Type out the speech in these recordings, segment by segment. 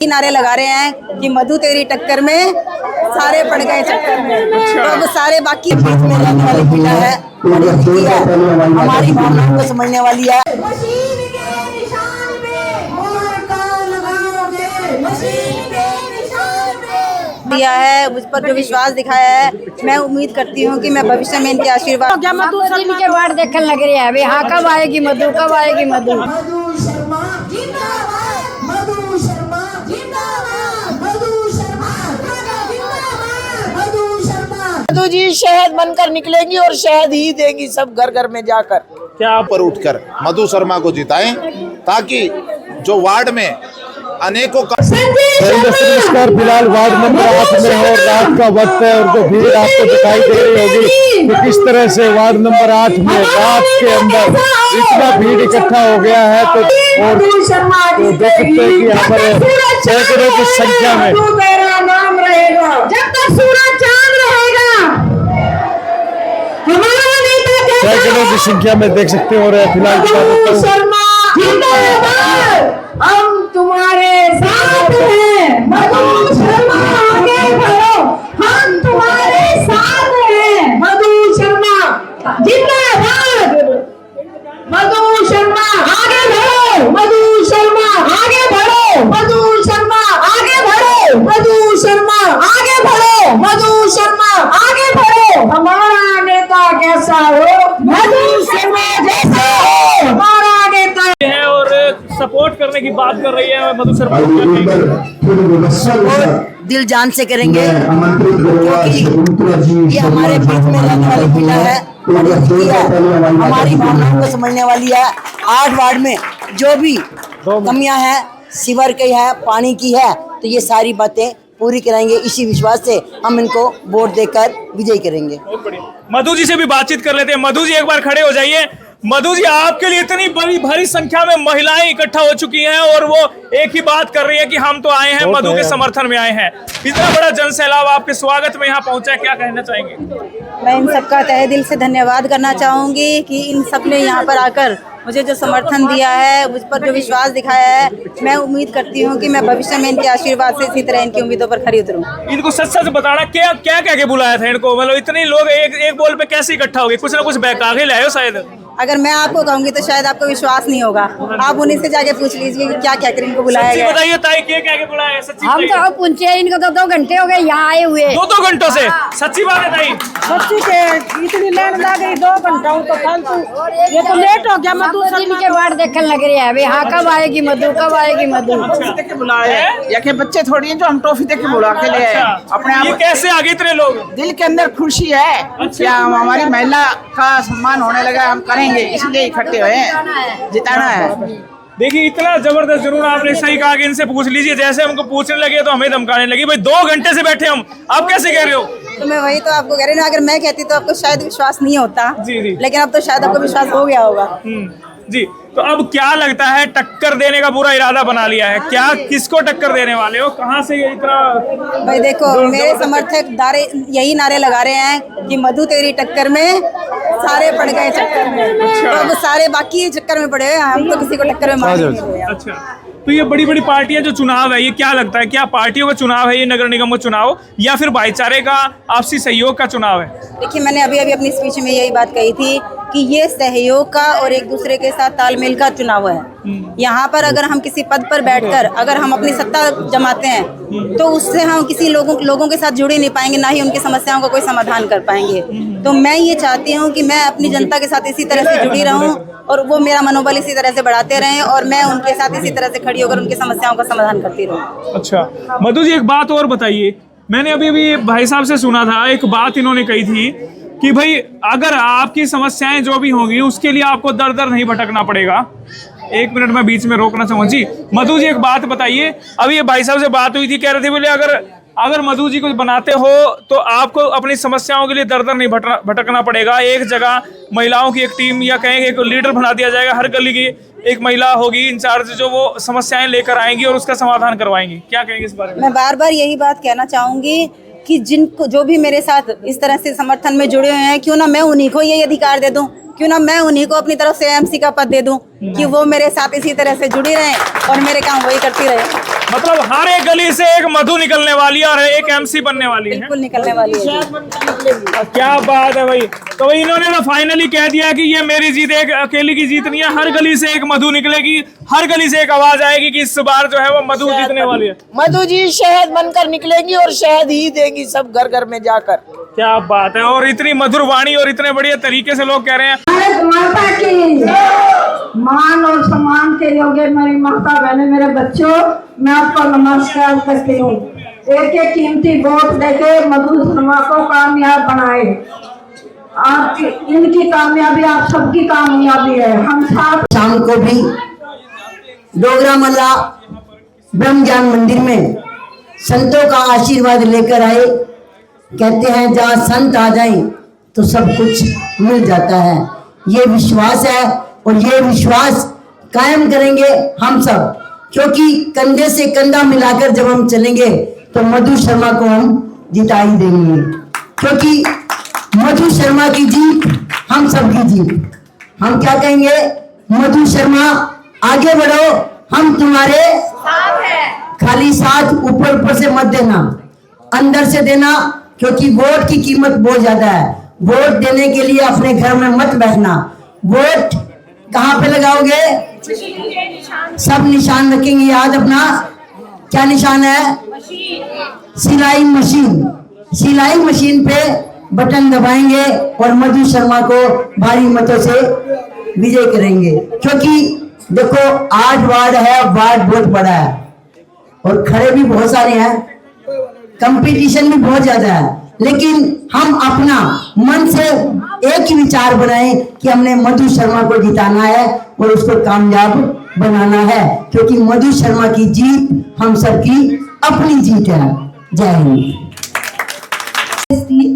नारे लगा रहे हैं कि मधु तेरी टक्कर में सारे पड़ गए चक्कर में। तो अब सारे बाकी बीच में रहने वाली पीड़ा है, हमारी भावनाओं को समझने वाली है। दिया है, मुझ पर जो विश्वास दिखाया है, मैं उम्मीद करती हूँ कि मैं भविष्य में इनके आशीर्वाद। क्या मधु शर्मा के बाढ़ देखने लग रही है, हाँ कब आएगी मधु, कब आएगी मधु। मधु जी शहद बनकर निकलेंगी और शहद ही देंगी सब घर घर में जाकर। क्या पर उठकर मधु शर्मा को जिताएं ताकि जो वार्ड में अनेकों का नमस्कार। फिलहाल वार्ड नंबर 8 में और रात का वक्त है और जो भीड़ आपको दिखाई दे रही होगी कि किस तरह से वार्ड नंबर 8 में रात के अंदर इतना भीड़ इकट्ठा हो गया है। तो और देख सकते हैं कि यहाँ पर सैकड़ों की संख्या में जब तक सूरज चांद रहेगा हमारा नेता सैकड़ों की संख्या में देख सकते हो रहे फिलहाल शर्मा हम तुम्हारे साथ हैं, मधु शर्मा आगे बढ़ो, हम तुम्हारे साथ हैं, मधु शर्मा जिंदाबाद, मधु शर्मा आगे बढ़ो, मधु शर्मा आगे बढ़ो, मधु शर्मा आगे बढ़ो, मधु शर्मा आगे बढ़ो, मधु शर्मा आगे बढ़ो। हमारा नेता कैसा हो, मधु शर्मा जैसा हो हमारा नेता है और सपोर्ट करने की बात कर रही है मधु शर्मा। दिल जान से करेंगे क्योंकि ये हमारे बीच में रहने वाली पीड़ा है, हमारी भावनाओं को समझने वाली है। 8 वार्ड में जो भी कमियां हैं, सीवर की है, पानी की है, तो ये सारी बातें पूरी कराएंगे। इसी विश्वास से हम इनको वोट देकर विजयी करेंगे। मधु जी से भी बातचीत कर लेते हैं। मधु जी एक बार खड़े हो जाइए। मधु जी, आपके लिए इतनी बड़ी भारी संख्या में महिलाएं इकट्ठा हो चुकी हैं और वो एक ही बात कर रही है कि हम तो आए हैं, मधु के समर्थन में आए हैं। इतना बड़ा जन सैलाब आपके स्वागत में यहाँ पहुंचा है, क्या कहना चाहेंगे? मैं इन सबका तहे दिल से धन्यवाद करना चाहूँगी कि इन सब ने यहाँ पर आकर मुझे जो समर्थन दिया है, मुझ पर जो विश्वास दिखाया है, मैं उम्मीद करती हूँ कि मैं भविष्य में इनके आशीर्वाद से इसी तरह इनकी उम्मीदों पर खरी उतरूँ। इनको सच सच बताना, क्या क्या कह के बुलाया था इनको? मतलब इतने लोग एक बोल पे कैसे इकट्ठा हो गए? कुछ ना कुछ बहका के लाए हो शायद। अगर मैं आपको कहूंगी तो शायद आपको विश्वास नहीं होगा। आप उन्हीं से जाके पूछ लीजिए कि क्या क्या कर इनको बुलाया गया। बताइए ताई, क्या क्या बुलाया है? सच्ची हम तो पूछे, इनको तो 2 घंटे हो गए यहाँ आए हुए। 2 घंटों से? सच्ची बात है ताई? सच्ची के इतनी लाइन लग गई 2 घंटा तो फालतू, ये तो लेट हो गया। मधु शर्मा के बाढ़ देखने लग रही है, हाँ कब आएगी मधु, कब आएगी मधु। देख के बुलाए या के बच्चे थोड़ी हैं जो हम टॉफी देख के बुला के ले आए। अपने ये आप कैसे आगे इतने लोग? दिल के अंदर खुशी है क्या हमारी महिला का सम्मान होने लगा, हम करेंगे इसलिए इकट्ठे हुए हैं, जिताना है। देखिए इतना जबरदस्त जुनून, आपने सही कहा कि इनसे पूछ लीजिए। जैसे हमको पूछने लगे तो हमें धमकाने लगी, भाई 2 घंटे से बैठे हम, आप कैसे कह रहे हो? तो मैं वही तो आपको कह रही हूँ, अगर मैं कहती तो आपको शायद विश्वास नहीं होता। जी। लेकिन अब तो शायद आपको विश्वास हो गया होगा। जी, तो अब क्या लगता है, टक्कर देने का पूरा इरादा बना लिया है क्या? किसको टक्कर देने वाले हो? कहाँ से ये इतना? भाई देखो, मेरे समर्थक यही नारे लगा रहे हैं कि मधु तेरी टक्कर में सारे पड़ गए चक्कर में। तो अब सारे बाकी चक्कर में पड़े हुए, हम तो किसी को टक्कर में मार नहीं हुए। अच्छा, तो ये बड़ी बड़ी पार्टियां जो चुनाव है, ये क्या लगता है, क्या पार्टियों का चुनाव है ये, नगर निगम का चुनाव, या फिर भाईचारे का, आपसी सहयोग का चुनाव है? देखिए, मैंने अभी अपनी स्पीच में यही बात कही थी कि ये सहयोग का और एक दूसरे के साथ तालमेल का चुनाव है। यहाँ पर अगर हम किसी पद पर बैठकर अगर हम अपनी सत्ता जमाते हैं तो उससे हम किसी लोगों के साथ जुड़े नहीं पाएंगे, ना ही उनकी समस्याओं का कोई समाधान कर पाएंगे। तो मैं ये चाहती हूँ कि मैं अपनी जनता के साथ इसी तरह से जुड़ी रहूँ और वो मेरा मनोबल इसी तरह से बढ़ाते रहें और मैं उनके साथ इसी तरह से खड़ी होकर उनकी समस्याओं का समाधान करती रहूँ। अच्छा मधु जी, एक बात और बताइए। मैंने अभी भाई साहब से सुना था, एक बात इन्होंने कही थी कि भाई अगर आपकी समस्याएं जो भी होंगी उसके लिए आपको दर दर नहीं भटकना पड़ेगा। 1 मिनट में बीच में रोकना चाहूँ। जी मधु जी, एक बात बताइए। अभी ये भाई साहब से बात हुई थी, कह रहे थे बोले अगर मधु जी कुछ बनाते हो तो आपको अपनी समस्याओं के लिए दर दर नहीं भटकना पड़ेगा। एक जगह महिलाओं की एक टीम या कहेंगे एक लीडर बना दिया जाएगा, हर गली की एक महिला होगी इंचार्ज, जो वो समस्याएं लेकर आएंगी और उसका समाधान करवाएंगी। क्या कहेंगे इस बारे में? मैं बार बार यही बात कहना चाहूंगी कि जिनको जो भी मेरे साथ इस तरह से समर्थन में जुड़े हुए हैं, क्यों ना मैं उन्हीं को ये अधिकार दे दूं, क्यों ना मैं उन्हीं को अपनी तरफ से एमसी का पद दे दूं कि वो मेरे साथ इसी तरह से जुड़ी रहें और मेरे काम वही करती रहे। मतलब हर एक गली से एक मधु निकलने वाली है और एक एमसी बनने वाली है। बिल्कुल निकलने वाली है जी। क्या बात है भाई। तो भाई इन्होंने तो फाइनली कह दिया कि ये मेरी जीत एक अकेली की जीत नहीं है, हर गली से एक मधु निकलेगी, हर गली से एक आवाज आएगी कि इस बार जो है वो मधु जीतने वाली है। मधु जी शहद बनकर निकलेंगी और शहद ही देगी सब घर घर में जाकर। क्या बात है। और इतनी मधुर वाणी और इतने बढ़िया तरीके से लोग कह रहे हैं। भारत माता की मान और सम्मान के योग्य मेरी माता बहने, मेरे बच्चों, मैं आपको नमस्कार करती हूँ। एक एक कीमती वोट देके मधु शर्मा को कामयाब बनाए। आपकी इनकी कामयाबी आप सबकी कामयाबी है। हम साथ शाम को भी डोगरा मल्ला ब्रह्म ज्ञान मंदिर में संतों का आशीर्वाद लेकर आए। कहते हैं जहाँ संत आ जाए तो सब कुछ मिल जाता है। ये विश्वास है और ये विश्वास कायम करेंगे हम सब, क्योंकि कंधे से कंधा मिलाकर जब हम चलेंगे तो मधु शर्मा को हम जिता ही देंगे, क्योंकि मधु शर्मा की जीत हम सब की जीत। हम क्या कहेंगे, मधु शर्मा आगे बढ़ो, हम तुम्हारे साथ हैं। खाली साथ ऊपर ऊपर से मत देना, अंदर से देना, क्योंकि वोट की कीमत बहुत ज्यादा है। वोट देने के लिए अपने घर में मत बैठना। वोट कहाँ पे लगाओगे, सब निशान रखेंगे याद अपना। क्या निशान है, सिलाई मशीन। सिलाई मशीन पे बटन दबाएंगे और मधु शर्मा को भारी मतों से विजय करेंगे। क्योंकि देखो 8 वार्ड है, वार्ड बहुत बड़ा है और खड़े भी बहुत सारे हैं, कंपटीशन भी बहुत ज्यादा है, लेकिन हम अपना मन से एक ही विचार बनाएं कि हमने मधु शर्मा को जिताना है और उसको कामयाब बनाना है, क्योंकि मधु शर्मा की जीत हम सबकी अपनी जीत है। जय हिंद।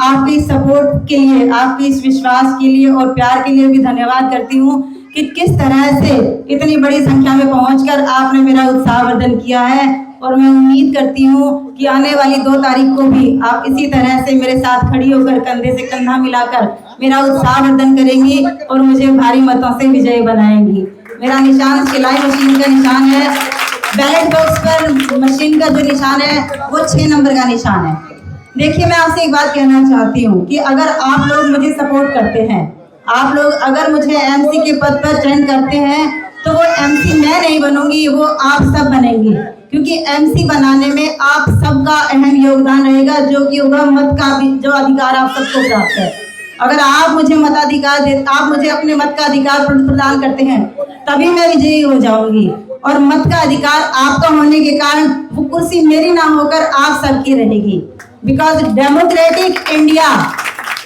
आपके इस सपोर्ट के लिए, आपके इस विश्वास के लिए और प्यार के लिए भी धन्यवाद करती हूँ कि किस तरह से इतनी बड़ी संख्या में पहुंचकर आपने मेरा उत्साहवर्धन किया है। और मैं उम्मीद करती हूँ कि आने वाली 2 तारीख को भी आप इसी तरह से मेरे साथ खड़ी होकर कंधे से कंधा मिलाकर मेरा उत्साहवर्धन करेंगी और मुझे भारी मतों से विजयी बनाएंगी। मेरा निशान सिलाई मशीन का निशान है। बैलेट बॉक्स पर मशीन का जो निशान है वो 6 नंबर का निशान है। देखिए, मैं आपसे एक बात कहना चाहती हूँ कि अगर आप लोग मुझे सपोर्ट करते हैं, आप लोग अगर मुझे एमसी के पद पर चयन करते हैं, तो वो एमसी मैं नहीं बनूंगी, वो आप सब बनेंगे, क्योंकि एमसी बनाने में आप सबका अहम योगदान रहेगा, जो कि होगा मत का भी जो अधिकार आप सबको प्राप्त है। अगर आप मुझे मताधिकार दे, आप मुझे अपने मत का अधिकार प्रदान करते हैं, तभी मैं विजयी हो जाऊंगी। और मत का अधिकार आपका होने के कारण वो कुर्सी मेरी ना होकर आप सबकी रहेगी। Because democratic India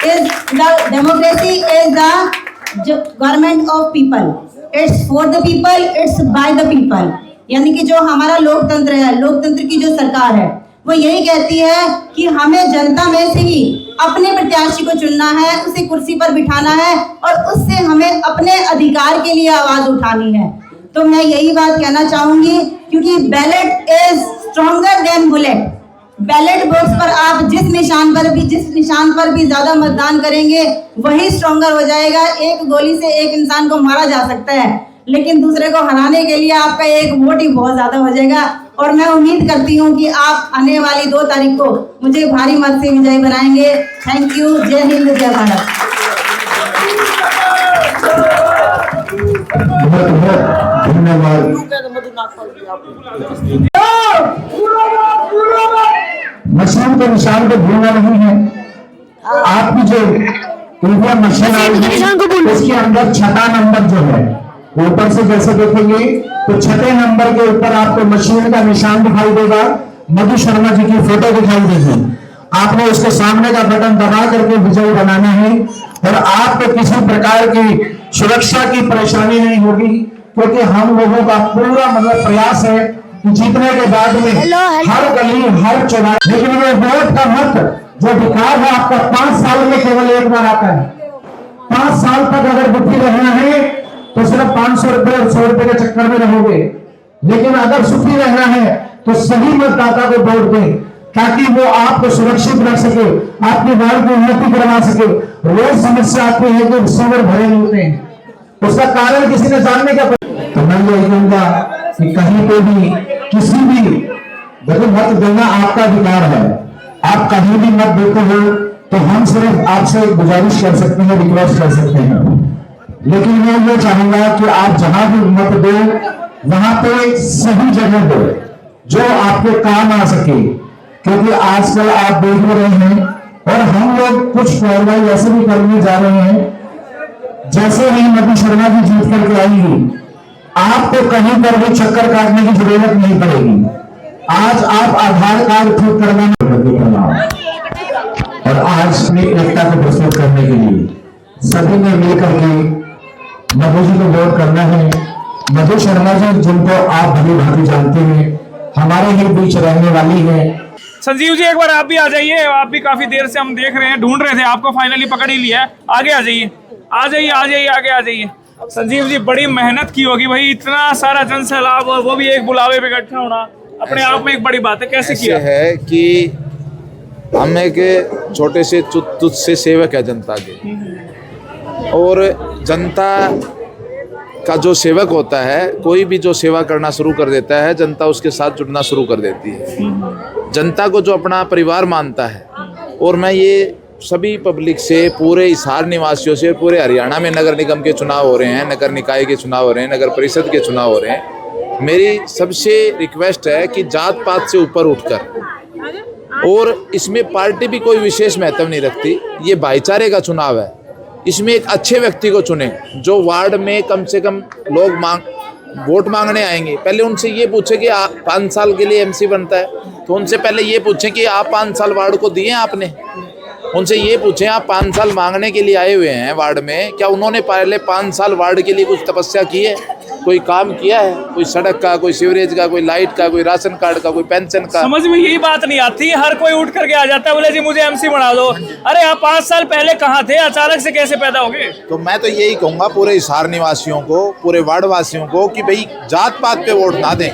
is the democracy is the government of people. It's for the people, it's by the people. यानी कि जो हमारा लोकतंत्र है, लोकतंत्र की जो सरकार है, वो यही कहती है कि हमें जनता में से ही अपने प्रत्याशी को चुनना है, उसे कुर्सी पर बिठाना है और उससे हमें अपने अधिकार के लिए आवाज उठानी है। तो मैं यही बात कहना चाहूंगी, क्योंकि ballot is stronger than bullet. Ballot box पर आप जिस निशान पर भी ज्यादा मतदान करेंगे वही स्ट्रॉन्गर हो जाएगा। एक गोली से एक इंसान को मारा जा सकता है, लेकिन दूसरे को हराने के लिए आपका एक वोट ही बहुत ज्यादा हो जाएगा। और मैं उम्मीद करती हूँ कि आप आने वाली 2 तारीख को मुझे भारी मत से विजयी बनाएंगे। Thank you. जय हिंद, जय भारत। मशीन के निशान को भूलना नहीं है। आपकी जो ईवीएम मशीन आएगी उसके अंदर 6वां नंबर जो है, ऊपर से जैसे देखेंगे तो 6वें नंबर के ऊपर आपको मशीन का निशान दिखाई देगा, मधु शर्मा जी की फोटो दिखाई देगी। आपने उसके सामने का बटन दबा करके विजयी बनाना है और आपको किसी प्रकार की सुरक्षा की परेशानी नहीं होगी, क्योंकि हम लोगों का पूरा प्रयास है कि जीतने के बाद में हर गली हर चौराहे, लेकिन ये वोट का मत जो अधिकार है आपका 5 साल में केवल एक बार आता है। 5 साल तक अगर दुखी रहना है तो सिर्फ 500 रुपए और 100 रुपए के चक्कर में रहोगे, लेकिन अगर सुखी रहना है तो सही मतदाता को वोट दें, ताकि वो आपको सुरक्षित रख सके, आपके वार्ड की उन्नति करवा सके। रोज समस्या आती है कि रिसीवर भरे नहीं होते हैं, उसका कारण किसी ने जानने का। तो मैं ये कहूंगा कि कहीं पे भी किसी भी देखो मत देना आपका अधिकार है, आप कहीं भी मत देते हो तो हम सिर्फ आपसे गुजारिश कर सकते हैं, रिक्वेस्ट कर सकते हैं। लेकिन मैं ये चाहूंगा कि आप जहां भी मत दो वहां पे सही जगह दो जो आपके काम आ सके, क्योंकि आजकल आप देख रहे हैं और हम लोग कुछ कार्रवाई ऐसे भी करने जा रहे हैं। जैसे ही मधु शर्मा जी जीत करके आएंगी, आपको कहीं पर भी चक्कर काटने की जरूरत नहीं पड़ेगी। आज आप आधार कार्ड ठीक करना और आज अपनी एकता को प्रस्तुत करने के लिए सभी ने मिलकर के मधु जी को वोट करना है। मधु शर्मा जी जिनको आप भली भांति जानते हैं, हमारे ही बीच रहने वाली है। संजीव जी एक बार आप भी आ जाइए, आप भी काफी देर से हम देख रहे हैं, ढूंढ रहे थे आपको, फाइनली पकड़ ही लिया है। आगे आ जाइए, आ जाइए, आ जाइए, आगे आ जाइए। संजीव जी बड़ी मेहनत की होगी भाई, इतना सारा जन सैलाब और वो भी एक बुलावे पे इकट्ठा होना अपने आप में एक बड़ी बात है। कैसे किया है कि हम एक छोटे से तुच्छ से सेवक है जनता के, और जनता का जो सेवक होता है, कोई भी जो सेवा करना शुरू कर देता है, जनता उसके साथ जुड़ना शुरू कर देती है। जनता को जो अपना परिवार मानता है, और मैं ये सभी पब्लिक से, पूरे हिसार निवासियों से, पूरे हरियाणा में नगर निगम के चुनाव हो रहे हैं, नगर निकाय के चुनाव हो रहे हैं, नगर परिषद के चुनाव हो रहे हैं, मेरी सबसे रिक्वेस्ट है कि जात पात से ऊपर उठकर, और इसमें पार्टी भी कोई विशेष महत्व नहीं रखती, ये भाईचारे का चुनाव है, इसमें एक अच्छे व्यक्ति को चुने जो वार्ड में कम से कम लोग वोट मांगने आएंगे। पहले उनसे ये पूछे कि आप 5 साल के लिए एमसी बनता है, तो उनसे पहले ये पूछें कि आप 5 साल वार्ड को दिए आपने। उनसे ये पूछें आप 5 साल मांगने के लिए आए हुए हैं वार्ड में, क्या उन्होंने पहले 5 साल वार्ड के लिए कुछ तपस्या की है, कोई काम किया है, कोई सड़क का, कोई सीवरेज का, कोई लाइट का, कोई राशन कार्ड का, कोई पेंशन का। समझ में यही बात नहीं आती, हर कोई उठ करके आ जाता है, बोले जी मुझे एमसी बना दो। अरे आप 5 साल पहले कहाँ थे, अचानक से कैसे पैदा हो गए? तो मैं तो यही कहूँगा पूरे हिसार निवासियों को, पूरे वार्ड वासियों को कि भाई जात पात पे वोट ना दें।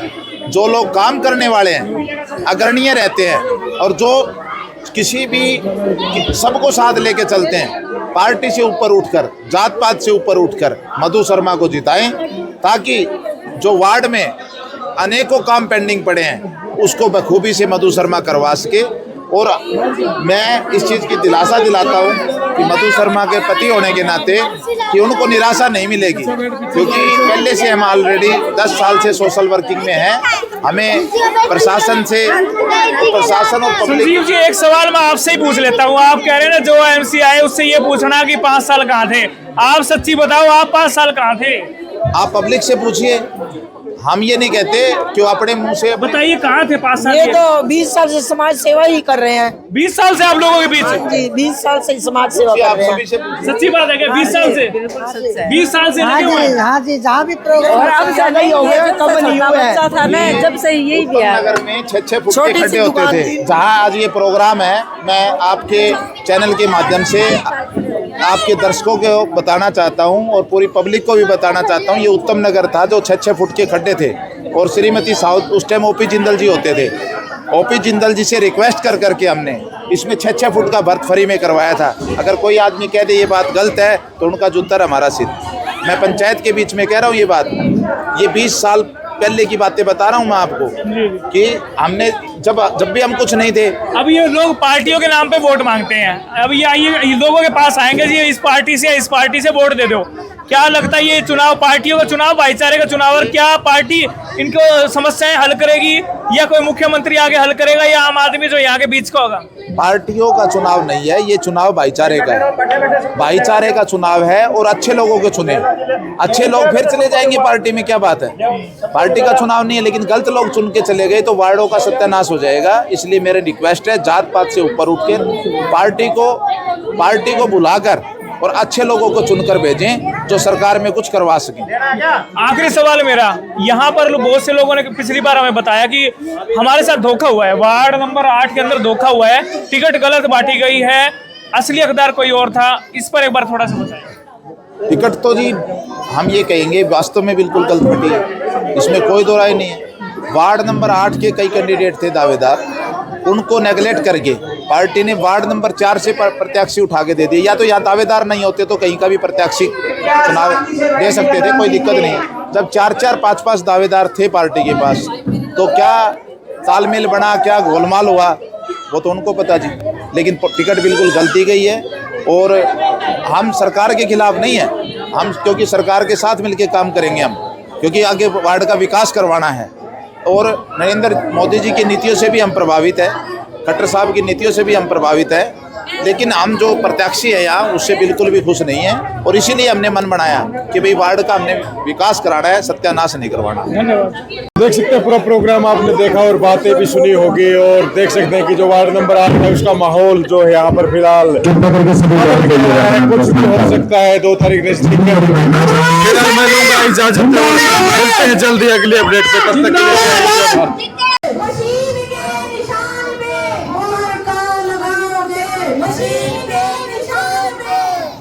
जो लोग काम करने वाले हैं, अग्रणीय रहते हैं, और जो किसी भी सबको साथ लेके चलते हैं, पार्टी से ऊपर उठकर, जात पात से ऊपर उठकर मधु शर्मा को जिताएं, ताकि जो वार्ड में अनेकों काम पेंडिंग पड़े हैं उसको बखूबी से मधु शर्मा करवा सके। और मैं इस चीज़ की दिलासा दिलाता हूँ कि मधु शर्मा के पति होने के नाते कि उनको निराशा नहीं मिलेगी, क्योंकि पहले से हम ऑलरेडी 10 साल से सोशल वर्किंग में हैं। हमें प्रशासन और पब्लिक। संजीव जी एक सवाल मैं आपसे ही पूछ लेता हूँ, आप कह रहे हैं ना जो एमसी आए उससे ये पूछना कि 5 साल कहाँ थे, आप सच्ची बताओ आप 5 साल कहाँ थे? आप पब्लिक से पूछिए, हम ये नहीं कहते क्यों अपने मुंह से। बताइए कहाँ थे 5 साल? ये तो 20 साल से समाज सेवा ही कर रहे हैं। 20 साल से आप लोगों के बीच? जी 20 साल से समाज सेवा कर रहे हैं। सच्ची बात है क्या? 20 साल से? 20 साल से लगे हुए हैं? हाँ जी, जहाँ भी प्रोग्राम और अब ज्यादा ही हो गया, कम नहीं हुआ है। था ना, जब से यही भी है। नगर में 6-6 फुट के खड्डे होते थे। जहाँ आज ये प्रोग्राम है, मैं आपके चैनल के माध्यम से आपके दर्शकों को बताना चाहता हूँ और पूरी पब्लिक को भी बताना चाहता हूँ, ये उत्तम नगर था जो 6-6 फुट के खड्डे थे, और श्रीमती साउथ उस टाइम ओपी जिंदल जी होते थे। ओपी जिंदल जी से रिक्वेस्ट कर करके हमने इसमें 6-6 फुट का बर्थ फ्री में करवाया था। अगर कोई आदमी कह दे ये बात गलत है तो उनका जूतर हमारा सिर। मैं पंचायत के बीच में कह रहा हूँ ये बात, ये 20 साल पहले की बातें बता रहा हूँ मैं आपको कि हमने जब भी हम कुछ नहीं थे। अब ये लोग पार्टियों के नाम पे वोट मांगते हैं, अब ये आइए लोगों के पास आएंगे जी इस पार्टी से वोट दे दो। क्या लगता है ये चुनाव पार्टियों का चुनाव, भाईचारे का चुनाव, और क्या पार्टी इनको समस्याएं हल करेगी, या कोई मुख्यमंत्री आगे हल करेगा, या आम आदमी जो यहाँ के बीच का होगा? पार्टियों का चुनाव नहीं है, ये चुनाव भाईचारे का है, भाईचारे का चुनाव है। और अच्छे लोगों को चुने, अच्छे लोग फिर चले जाएंगे पार्टी में, क्या बात है। पार्टी का चुनाव नहीं है, लेकिन गलत लोग चुन के चले गए तो वार्डों का सत्यानाश हो जाएगा। इसलिए मेरी रिक्वेस्ट है, जात पात से ऊपर उठ के पार्टी को बुलाकर और अच्छे लोगों को चुनकर भेजें जो सरकार में कुछ करवा सकें। आखिरी सवाल मेरा, यहाँ पर बहुत से लोगों ने पिछली बार हमें बताया कि हमारे साथ धोखा हुआ है, वार्ड नंबर 8 के अंदर धोखा हुआ है, टिकट गलत बांटी गई है, असली हकदार कोई और था। इस पर एक बार थोड़ा सा बताएं। टिकट तो जी हम ये कहेंगे वास्तव में बिल्कुल गलत बटी है, इसमें कोई दो राय नहीं है। वार्ड नंबर 8 के कई कैंडिडेट थे दावेदार, उनको नेगलेक्ट करके पार्टी ने वार्ड नंबर 4 से प्रत्याशी उठा के दे दिए। या तो यहाँ दावेदार नहीं होते तो कहीं का भी प्रत्याशी चुनाव दे सकते थे, कोई दिक्कत नहीं। जब 4-4, 5-5 दावेदार थे पार्टी के पास, तो क्या तालमेल बना, क्या गोलमाल हुआ, वो तो उनको पता जी। लेकिन टिकट बिल्कुल गलती गई है और हम सरकार के खिलाफ नहीं है, हम क्योंकि सरकार के साथ मिलकर काम करेंगे हम, क्योंकि आगे वार्ड का विकास करवाना है। और नरेंद्र मोदी जी की नीतियों से भी हम प्रभावित है, खट्टर साहब की नीतियों से भी हम प्रभावित है, लेकिन हम जो प्रत्याशी है यहाँ उससे बिल्कुल भी खुश नहीं है। और इसीलिए हमने मन बनाया कि भाई वार्ड का हमने विकास कराना है, सत्यानाश नहीं करवाना। देख सकते हैं पूरा प्रोग्राम आपने देखा और बातें भी सुनी होगी, और देख सकते हैं कि जो वार्ड नंबर 8 है उसका माहौल जो है यहाँ पर फिलहाल कुछ भी हो सकता है। 2 तारीख नजदीक है। फिलहाल मैं लूंगा इजाजत, मिलते हैं जल्दी अगले अपडेट पे, तब तक के लिए मशीन के निशान पे मोहर का लगाओगे, मशीन के निशान पे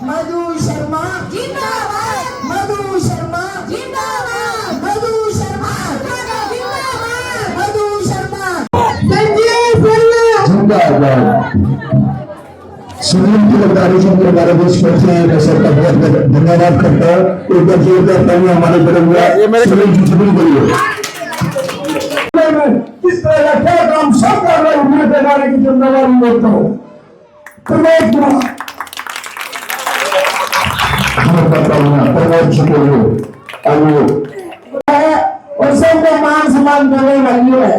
मधु शर्मा जिंदाबाद, मधु शर्मा जिंदाबाद, मधु शर्मा जिंदाबाद, मधु शर्मा संजय शर्मा जिंदाबाद। सुनील की गद्दारी से हमारे देश में मैं सबका बहुत धन्यवाद करता हूँ। एक बार जोरदार तालियां हमारे तरफ सुनील जी सभी के लिए। किस तरह का क्या काम सब कर रहे हैं देने की जिम्मेदारी लेता हूँ। प्रमोद और सबको मान सम्मान देने वाली है,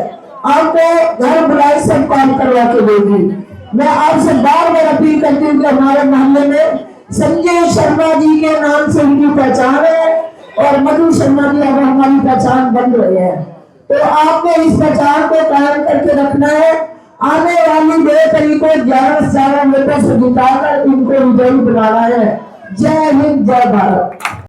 आपको घर बुलाए सब काम करवा के देगी। मैं आपसे बार बार अपील करती हूँ कि हमारे मोहल्ले में संजय शर्मा जी के नाम से उनकी पहचान है और मधु शर्मा जी अब हमारी पहचान बन रही है, तो आपको इस पहचान को कायम करके रखना है। आने वाली 2 तारीख को 11 से 11 वोटों से जिताकर इनको विजयी बनाना है। जय हिंद, जय भारत।